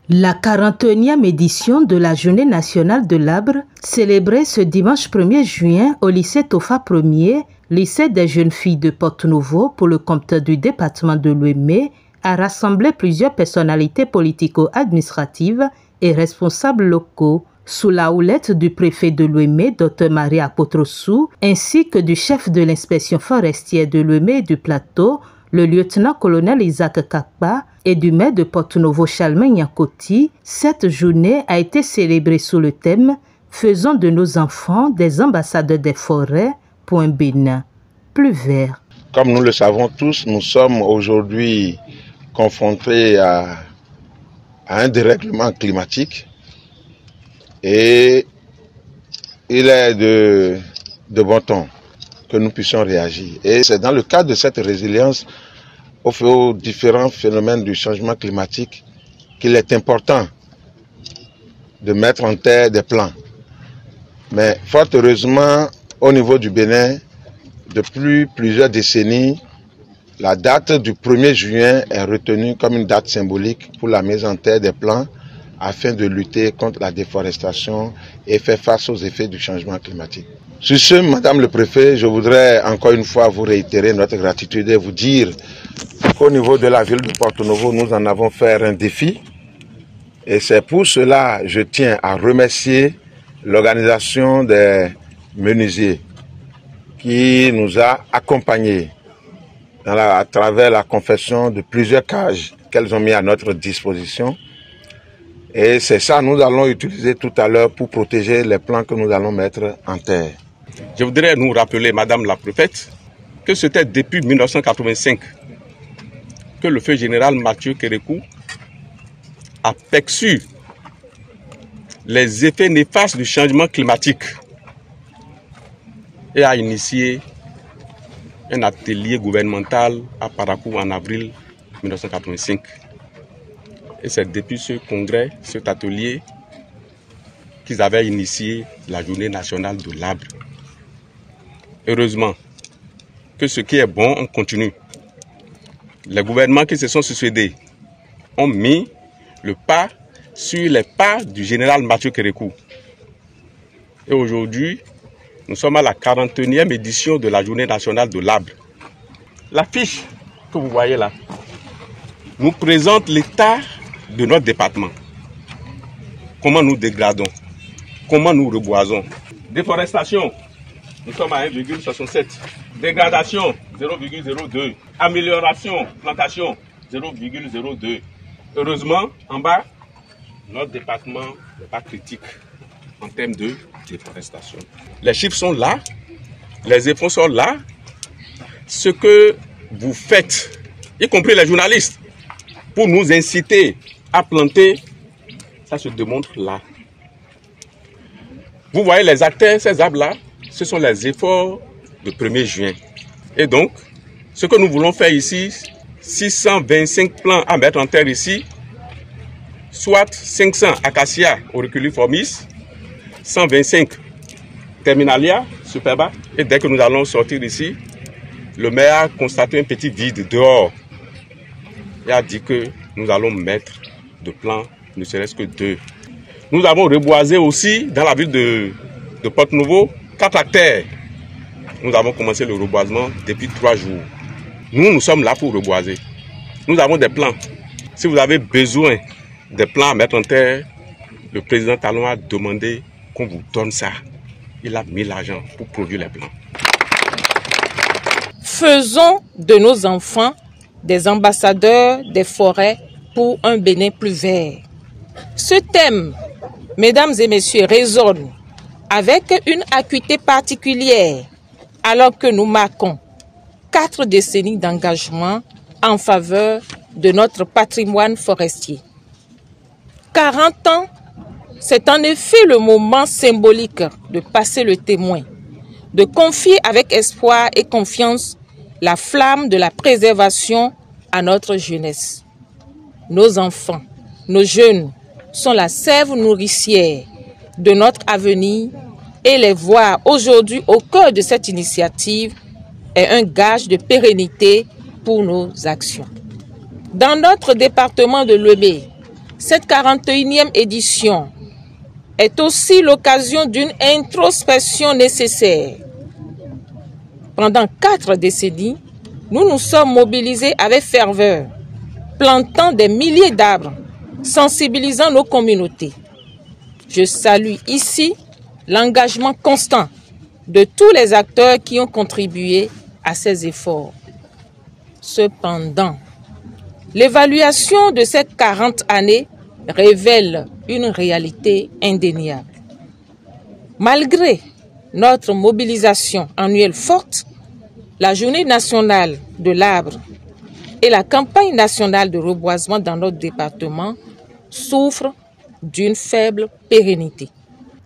La 41e édition de la Journée nationale de l'arbre, célébrée ce dimanche 1er juin au lycée Tofa 1er, lycée des jeunes filles de Porto-Novo pour le compte du département de Lomé, a rassemblé plusieurs personnalités politico-administratives et responsables locaux, sous la houlette du préfet de Lomé, Dr Maria Potrosu, ainsi que du chef de l'inspection forestière de Lomé et du Plateau, le lieutenant-colonel Isaac Kakpa, et du maire de Porto-Novo Charlemagne Yankoti. Cette journée a été célébrée sous le thème « Faisons de nos enfants des ambassadeurs des forêts pour un Bénin plus vert ». Comme nous le savons tous, nous sommes aujourd'hui confrontés à un dérèglement climatique et il est de bon ton que nous puissions réagir. Et c'est dans le cadre de cette résilience aux différents phénomènes du changement climatique qu'il est important de mettre en terre des plans. Mais fort heureusement, au niveau du Bénin, depuis plusieurs décennies, la date du 1er juin est retenue comme une date symbolique pour la mise en terre des plans afin de lutter contre la déforestation et faire face aux effets du changement climatique. Sur ce, Madame le Préfet, je voudrais encore une fois vous réitérer notre gratitude et vous dire qu'au niveau de la ville de Porto-Novo, nous en avons fait un défi. Et c'est pour cela que je tiens à remercier l'organisation des menuisiers qui nous a accompagnés à travers la confection de plusieurs cages qu'elles ont mis à notre disposition. Et c'est ça que nous allons utiliser tout à l'heure pour protéger les plants que nous allons mettre en terre. Je voudrais nous rappeler, Madame la Préfète, que c'était depuis 1985 que le feu général Mathieu Kérékou a perçu les effets néfastes du changement climatique et a initié un atelier gouvernemental à Parakou en avril 1985. Et c'est depuis ce congrès, cet atelier, qu'ils avaient initié la Journée nationale de l'arbre. Heureusement que ce qui est bon, on continue. Les gouvernements qui se sont succédés ont mis le pas sur les pas du général Mathieu Kérékou. Et aujourd'hui, nous sommes à la 41e édition de la Journée nationale de l'arbre. L'affiche que vous voyez là nous présente l'état de notre département. Comment nous dégradons, comment nous reboisons. Déforestation, nous sommes à 1,67. Dégradation, 0,02. Amélioration, plantation, 0,02. Heureusement, en bas, notre département n'est pas critique en termes de déforestation. Les chiffres sont là, les efforts sont là. Ce que vous faites, y compris les journalistes, pour nous inciter à planter, ça se démontre là. Vous voyez les acteurs, ces arbres-là, ce sont les efforts de 1er juin. Et donc, ce que nous voulons faire ici, 625 plants à mettre en terre ici, soit 500 acacias auriculiformis, 125 terminalia superba. Et dès que nous allons sortir ici, le maire a constaté un petit vide dehors. Il a dit que nous allons mettre de plants, ne serait-ce que 2. Nous avons reboisé aussi dans la ville de Porto-Novo 4 hectares. Nous avons commencé le reboisement depuis 3 jours. Nous sommes là pour reboiser. Nous avons des plans. Si vous avez besoin des plans à mettre en terre, le président Talon a demandé qu'on vous donne ça. Il a mis l'argent pour produire les plans. Faisons de nos enfants des ambassadeurs des forêts pour un Bénin plus vert. Ce thème, mesdames et messieurs, résonne avec une acuité particulière alors que nous marquons 4 décennies d'engagement en faveur de notre patrimoine forestier. 40 ans, c'est en effet le moment symbolique de passer le témoin, de confier avec espoir et confiance la flamme de la préservation à notre jeunesse. Nos enfants, nos jeunes sont la sève nourricière de notre avenir et les voir aujourd'hui au cœur de cette initiative est un gage de pérennité pour nos actions. Dans notre département de Lomé, Cette 41e édition est aussi l'occasion d'une introspection nécessaire. Pendant 4 décennies, nous nous sommes mobilisés avec ferveur, plantant des milliers d'arbres, sensibilisant nos communautés. Je salue ici l'engagement constant de tous les acteurs qui ont contribué à ces efforts. Cependant, l'évaluation de ces 40 années révèle une réalité indéniable. Malgré notre mobilisation annuelle forte, la Journée nationale de l'arbre et la campagne nationale de reboisement dans notre département souffrent d'une faible pérennité.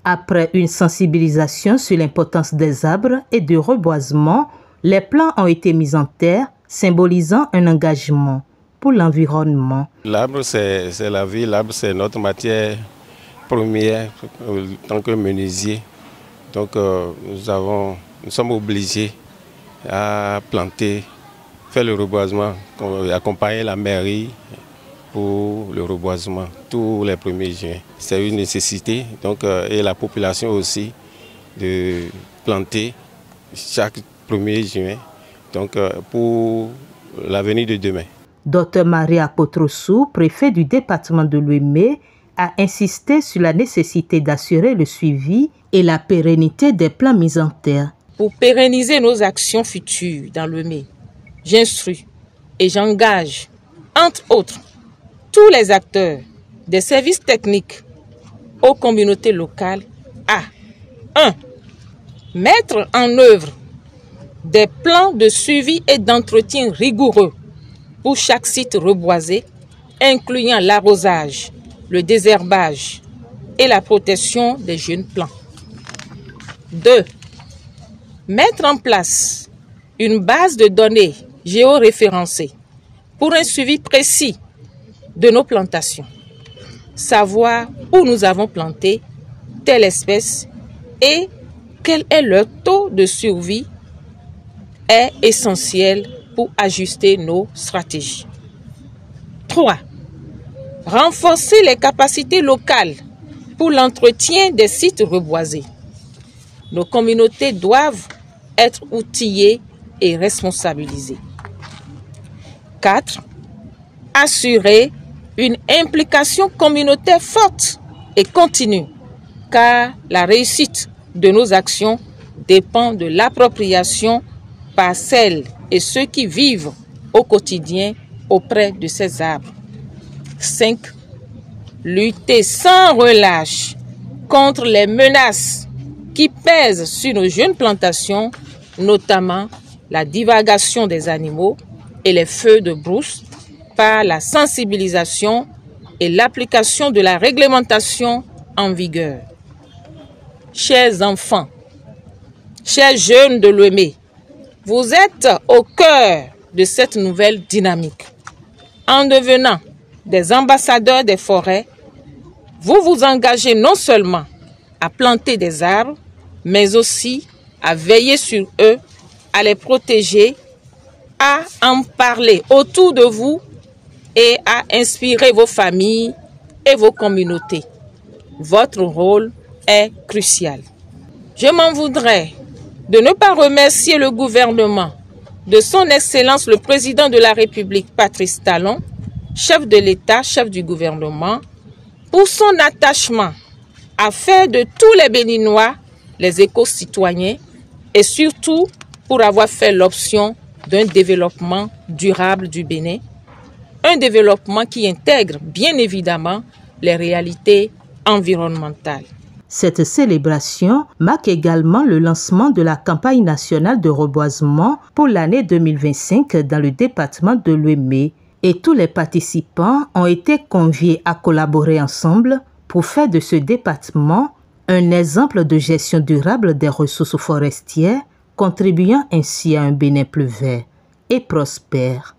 Après une sensibilisation sur l'importance des arbres et du reboisement, les plans ont été mis en terre, symbolisant un engagement pour l'environnement. L'arbre, c'est la vie, l'arbre, c'est notre matière première en tant que menuisier. Donc, nous sommes obligés à planter, faire le reboisement, accompagner la mairie pour le reboisement tous les 1er juin. C'est une nécessité, donc, et la population aussi, de planter chaque 1er juin, donc, pour l'avenir de demain. Dr Maria Potrossou, préfet du département de Lomé, a insisté sur la nécessité d'assurer le suivi et la pérennité des plans mis en terre. Pour pérenniser nos actions futures dans Lomé, j'instruis et j'engage, entre autres, tous les acteurs des services techniques aux communautés locales à 1. Mettre en œuvre des plans de suivi et d'entretien rigoureux pour chaque site reboisé, incluant l'arrosage, le désherbage et la protection des jeunes plants. 2. Mettre en place une base de données géoréférencée pour un suivi précis de nos plantations. Savoir où nous avons planté telle espèce et quel est leur taux de survie est essentiel pour ajuster nos stratégies. 3. Renforcer les capacités locales pour l'entretien des sites reboisés. Nos communautés doivent être outillées et responsabilisées. 4. Assurer une implication communautaire forte et continue, car la réussite de nos actions dépend de l'appropriation par celles et ceux qui vivent au quotidien auprès de ces arbres. 5. Lutter sans relâche contre les menaces qui pèsent sur nos jeunes plantations, notamment la divagation des animaux et les feux de brousse, par la sensibilisation et l'application de la réglementation en vigueur. Chers enfants, chers jeunes de Lomé, vous êtes au cœur de cette nouvelle dynamique. En devenant des ambassadeurs des forêts, vous vous engagez non seulement à planter des arbres, mais aussi à veiller sur eux, à les protéger, à en parler autour de vous et à inspirer vos familles et vos communautés. Votre rôle est crucial. Je m'en voudrais de ne pas remercier le gouvernement de son Excellence le Président de la République, Patrice Talon, chef de l'État, chef du gouvernement, pour son attachement à faire de tous les Béninois les éco-citoyens et surtout pour avoir fait l'option d'un développement durable du Bénin, un développement qui intègre bien évidemment les réalités environnementales. Cette célébration marque également le lancement de la campagne nationale de reboisement pour l'année 2025 dans le département de Lomé. Et tous les participants ont été conviés à collaborer ensemble pour faire de ce département un exemple de gestion durable des ressources forestières, contribuant ainsi à un Bénin plus vert et prospère.